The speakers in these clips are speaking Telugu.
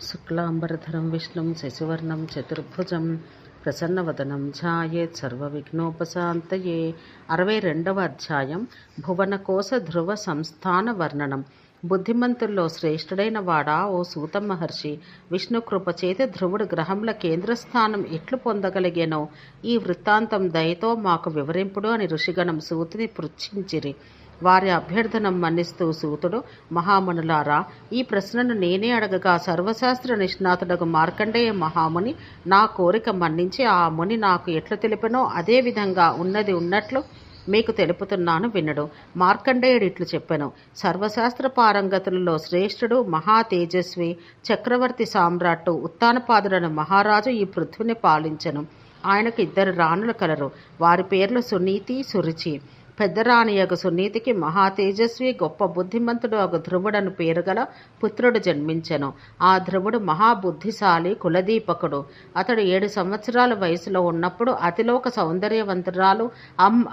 శుక్లాంబరధరం విష్ణుం శశివర్ణం చతుర్భుజం ప్రసన్నవదనం ధ్యాయేత్ సర్వవిఘ్నోపశాంతయే. 62వ అధ్యాయం భువనకోశ ధ్రువ సంస్థాన వర్ణనం. బుద్ధిమంతుల్లో శ్రేష్ఠుడైన వాడా ఓ సూత మహర్షి, విష్ణు కృపచేత ధ్రువుడు గ్రహముల కేంద్రస్థానం ఎట్లు పొందగలిగేనో ఈ వృత్తాంతం దయతో మాకు వివరింపుడు అని ఋషిగణం సూతుని పృచ్ఛించిరి. వారి అభ్యర్థనం మన్నిస్తూ సూతుడు, మహామునులారా, ఈ ప్రశ్నను నేనే అడగగా సర్వశాస్త్ర నిష్ణాతుడగు మార్కండేయ మహాముని నా కోరిక మన్నించి ఆ ముని నాకు ఎట్లు తెలిపెనో అదే విధంగా ఉన్నది ఉన్నట్లు మీకు తెలుపుతున్నాను వినడు. మార్కండేయుడు ఇట్లు చెప్పెను. సర్వశాస్త్ర పారంగతులలో శ్రేష్ఠుడు, మహా తేజస్వి, చక్రవర్తి సామ్రాట్టు ఉత్తానపాదుడైన మహారాజు ఈ పృథ్విని పాలించెను. ఆయనకు 2 రాణులు కలరు. వారి పేర్లు సునీతి, సురుచి. పెద్దరాణియగు సునీతికి మహా తేజస్వి, గొప్ప బుద్ధిమంతుడు అగు ధ్రువుడను పేరుగల పుత్రుడు జన్మించెను. ఆ ధ్రువుడు మహాబుద్ధిశాలి, కులదీపకుడు. అతడు 7 సంవత్సరాల వయసులో ఉన్నప్పుడు అతిలోక సౌందర్యవంతురాలు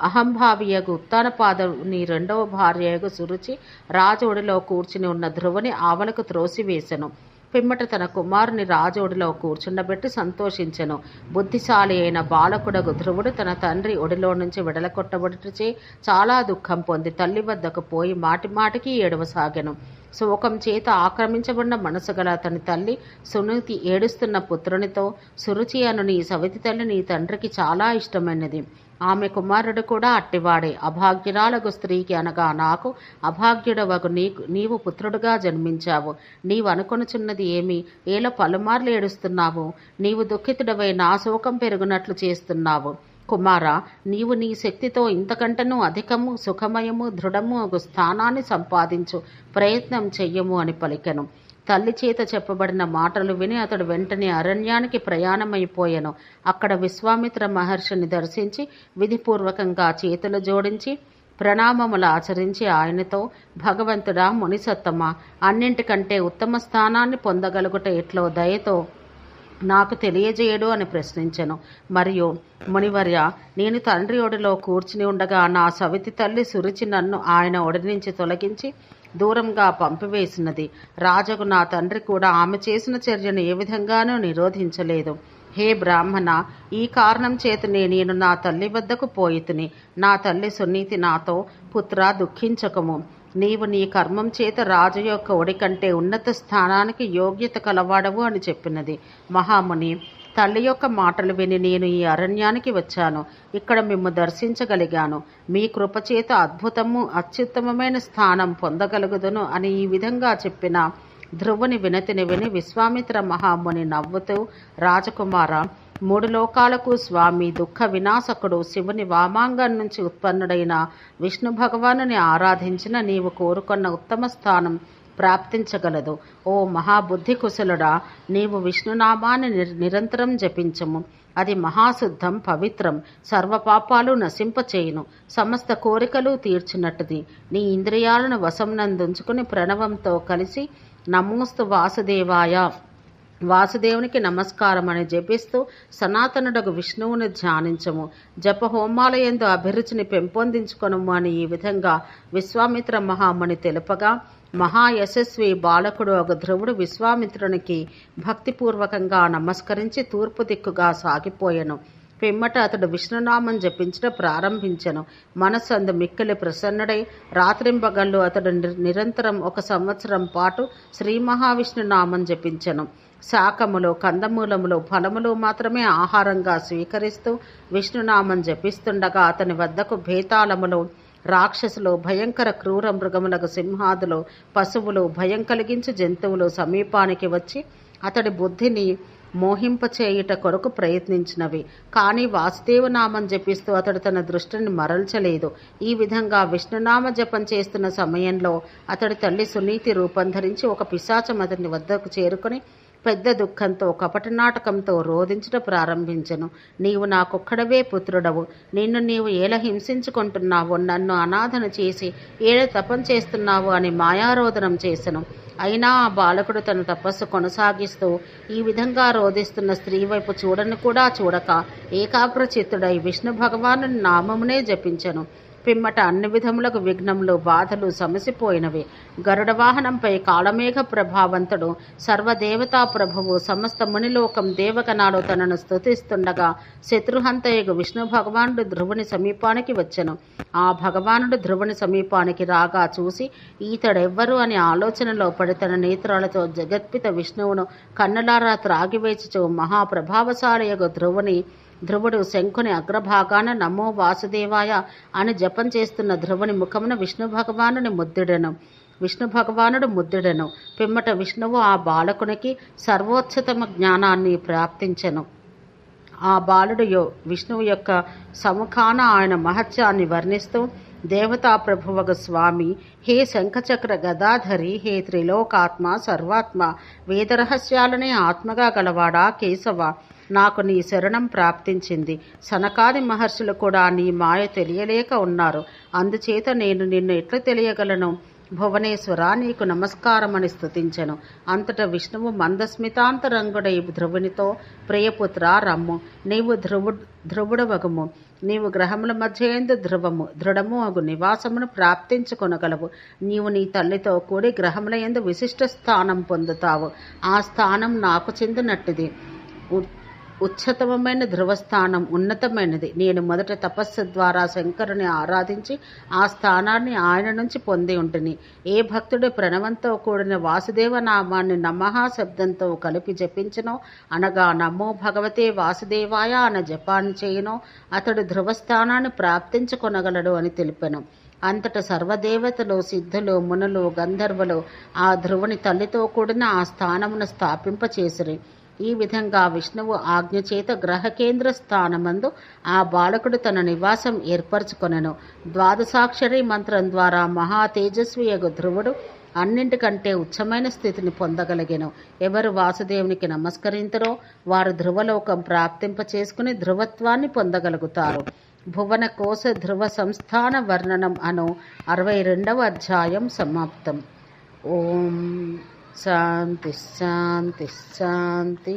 అహంభావియగు ఉత్తానపాదుని 2వ భార్యయగు సురుచి రాజోడిలో కూర్చుని ఉన్న ధ్రువుని ఆవలకు త్రోసివేశెను. పిమ్మట తన కుమారుని రాజోడిలో కూర్చుండబెట్టి సంతోషించెను. బుద్ధిశాలి అయిన బాలకుడగు ధ్రువుడు తన తండ్రి ఒడిలో నుంచి విడలకొట్టబడుటచే చాలా దుఃఖం పొంది తల్లి వద్దకు పోయి మాటిమాటికి ఏడవసాగెను. శోకం చేత ఆక్రమించబడిన మనసు గల అతని తల్లి సునీతి ఏడుస్తున్న పుత్రునితో, సురుచి అను నీ సవితి తల్లి నీ తండ్రికి చాలా ఇష్టమైనది. ఆమె కుమారుడు కూడా అట్టివాడే. అభాగ్యురాలగు స్త్రీకి అనగా నాకు అభాగ్యుడవగు నీవు పుత్రుడుగా జన్మించావు. నీవు అనుకొనుచున్నది ఏమి? ఏలో పలుమార్లు ఏడుస్తున్నావు. నీవు దుఃఖితుడవై నా శోకం పెరుగునట్లు చేస్తున్నావు. కుమారా, నీవు నీ శక్తితో ఇంతకంటను అధికము, సుఖమయము, దృఢము ఒక స్థానాన్ని సంపాదించు ప్రయత్నం చెయ్యము అని పలికెను. తల్లి చేత చెప్పబడిన మాటలు విని అతడు వెంటనే అరణ్యానికి ప్రయాణమైపోయెను. అక్కడ విశ్వామిత్ర మహర్షిని దర్శించి విధిపూర్వకంగా చేతులు జోడించి ప్రణామములు ఆచరించి ఆయనతో, భగవంతుడా, మునిసత్తమా, అన్నింటికంటే ఉత్తమ స్థానాన్ని పొందగలుగుట ఎట్లో దయతో నాకు తెలియజేయడు అని ప్రశ్నించెను. మరియు, మునివర్య, నేను తండ్రి ఒడిలో కూర్చుని ఉండగా నా సవితి తల్లి సురుచి నన్ను ఆయన ఒడి నుంచి తొలగించి దూరంగా పంపివేసినది. రాజగు నా తండ్రి కూడా ఆమె చేసిన చర్యను ఏ విధంగానూ నిరోధించలేదు. హే బ్రాహ్మణ, ఈ కారణం చేతనే నేను నా తల్లి వద్దకు పోయితిని. నా తల్లి సునీతి నాతో, పుత్ర, దుఃఖించకము. నీవు నీ కర్మం చేత రాజు యొక్క ఒడి కంటే ఉన్నత స్థానానికి యోగ్యత కలవాడవు అని చెప్పినది. మహాముని, తల్లి యొక్క మాటలు విని నేను ఈ అరణ్యానికి వచ్చాను. ఇక్కడ మిమ్ము దర్శించగలిగాను. మీ కృపచేత అద్భుతము, అత్యుత్తమమైన స్థానం పొందగలుగుదును అని ఈ విధంగా చెప్పిన ధ్రువుని వినతిని విని విశ్వామిత్ర మహాముని నవ్వుతూ, రాజకుమార, 3 లోకాలకు స్వామి, దుఃఖ వినాశకుడు, శివుని వామాంగం నుంచి ఉత్పన్నుడైన విష్ణు భగవానుని ఆరాధించిన నీవు కోరుకున్న ఉత్తమ స్థానం ప్రాప్తించగలదు. ఓ మహాబుద్ధి కుశలుడా, నీవు విష్ణునామాన్ని నిరంతరం జపించము. అది మహాశుద్ధం, పవిత్రం, సర్వపాపాలు నశింపచేయును, సమస్త కోరికలు తీర్చినట్టుది. నీ ఇంద్రియాలను వశంనందుంచుకుని ప్రణవంతో కలిసి నమోస్తు వాసుదేవాయ, వాసుదేవునికి నమస్కారం అని జపిస్తూ సనాతనుడగు విష్ణువుని ధ్యానించము. జపహోమాలయందు అభిరుచిని పెంపొందించుకొనుము అని ఈ విధంగా విశ్వామిత్ర మహాముని తెలుపగా, మహాయశస్వి బాలకుడు ఒక ధ్రువుడు విశ్వామిత్రునికి భక్తిపూర్వకంగా నమస్కరించి తూర్పు దిక్కుగా సాగిపోయెను. పిమ్మట అతడు విష్ణునామం జపించడం ప్రారంభించెను. మనస్సందు మిక్కిలి ప్రసన్నుడై రాత్రింబగళ్ళు అతడు నిరంతరం 1 సంవత్సరం పాటు శ్రీ మహావిష్ణు నామం జపించెను. శాకములు, కందమూలములు, ఫలములు మాత్రమే ఆహారంగా స్వీకరిస్తూ విష్ణునామం జపిస్తుండగా అతని వద్దకు భేతాళములు, రాక్షసులు, భయంకర క్రూర మృగములకు సింహాదులు, పశువులు, భయం కలిగించు జంతువులు సమీపానికి వచ్చి అతడి బుద్ధిని మోహింపచేయుట కొరకు ప్రయత్నించినవి. కానీ వాసుదేవనామం జపిస్తూ అతడు తన దృష్టిని మరల్చలేదు. ఈ విధంగా విష్ణునామ జపం చేస్తున్న సమయంలో అతడి తల్లి సునీతి రూపం ధరించి ఒక పిశాచం అతని వద్దకు చేరుకుని పెద్ద దుఃఖంతో కపటనాటకంతో రోధించట ప్రారంభించెను. నీవు నాకొక్కడవే పుత్రుడవు. నిన్ను నీవు ఏల హింసించుకుంటున్నావు, నన్ను అనాథను చేసి ఏల తపం చేస్తున్నావు అని మాయారోధనం చేసెను. అయినా ఆ బాలకుడు తన తపస్సు కొనసాగిస్తూ ఈ విధంగా రోధిస్తున్న స్త్రీ వైపు చూడను కూడా చూడక ఏకాగ్రచిత్తుడై విష్ణు భగవాను నామమునే జపించెను. పిమ్మట అన్ని విధములకు విఘ్నములు బాధలు సమసిపోయినవి. గరుడ వాహనంపై కాళమేఘ ప్రభావంతుడు సర్వదేవతా ప్రభువు సమస్త మునిలోకం దేవగణాలు తనను స్తుతిస్తుండగా శత్రుహంతయగు విష్ణు భగవానుడు ధ్రువుని సమీపానికి వచ్చెను. ఆ భగవానుడు ధ్రువుని సమీపానికి రాగా చూసి ఈతడెవ్వరు అని ఆలోచనలో పడి తన నేత్రాలతో జగత్పిత విష్ణువును కన్నులారా త్రాగివేచుచు మహాప్రభావశాలియగు ధ్రువుడు శంఖుని అగ్రభాగాన నమో వాసుదేవాయ అని జపం చేస్తున్న ధ్రువుని ముఖమున విష్ణు భగవానుడు ముద్దుడెను. పిమ్మట విష్ణువు ఆ బాలకునికి సర్వోచ్చతమ జ్ఞానాన్ని ప్రాప్తించెను. ఆ బాలుడు విష్ణువు యొక్క సముఖాన ఆయన మహత్యాన్ని వర్ణిస్తూ దేవతా ప్రభువగు స్వామి, హే శంఖచక్ర గదాధరి, హే త్రిలోకాత్మ సర్వాత్మ, వేదరహస్యాలనే ఆత్మగా గలవాడా కేశవ, నాకు నీ శరణం ప్రాప్తించింది. సనకాది మహర్షులు కూడా నీ మాయ తెలియలేక ఉన్నారు. అందుచేత నేను నిన్ను ఎట్లా తెలియగలను? భువనేశ్వర, నీకు నమస్కారమని స్తుతించెను. అంతటా విష్ణువు మందస్మితాంతరంగుడై ధ్రువునితో, ప్రియపుత్ర రమ్ము, నీవు ధ్రువుడవగుము. నీవు గ్రహముల మధ్య ఎందు దృఢము అగు నివాసమును ప్రాప్తించుకొనగలవు. నీవు నీ తల్లితో కూడి గ్రహముల యందు విశిష్ట స్థానం పొందుతావు. ఆ స్థానం నాకు చెందినట్టిది. ఉచ్చతమైన ధ్రువస్థానం ఉన్నతమైనది. నేను మొదట తపస్సు ద్వారా శంకరుని ఆరాధించి ఆ స్థానాన్ని ఆయన నుంచి పొంది ఉంటిని. ఏ భక్తుడు ప్రణవంతో కూడిన వాసుదేవ నామాన్ని నమః శబ్దంతో కలిపి జపించనో, అనగా నమో భగవతే వాసుదేవాయ అన్న జపాన్ని చేయనో అతడు ధ్రువస్థానాన్ని ప్రాప్తించుకొనగలడు అని తెలిపెను. అంతట సర్వదేవతలు, సిద్ధులు, మునులు, గంధర్వులు ఆ ధ్రువుని తల్లితో కూడిన ఆ స్థానమును స్థాపింపచేసిరి. ఈ విధంగా విష్ణువు ఆజ్ఞచేత గ్రహకేంద్ర స్థానమందు ఆ బాలకుడు తన నివాసం ఏర్పరచుకొనెను. ద్వాదశాక్షరి మంత్రం ద్వారా మహా తేజస్వియగు ధ్రువుడు అన్నింటికంటే ఉచ్చమైన స్థితిని పొందగలిగెను. ఎవరు వాసుదేవునికి నమస్కరించరో వారు ధ్రువలోకం ప్రాప్తింపచేసుకుని ధ్రువత్వాన్ని పొందగలుగుతారు. భువన కోశ ధ్రువ సంస్థాన వర్ణనం అను 62వ అధ్యాయం సమాప్తం. ఓం శాంతి శాంతి శాంతి.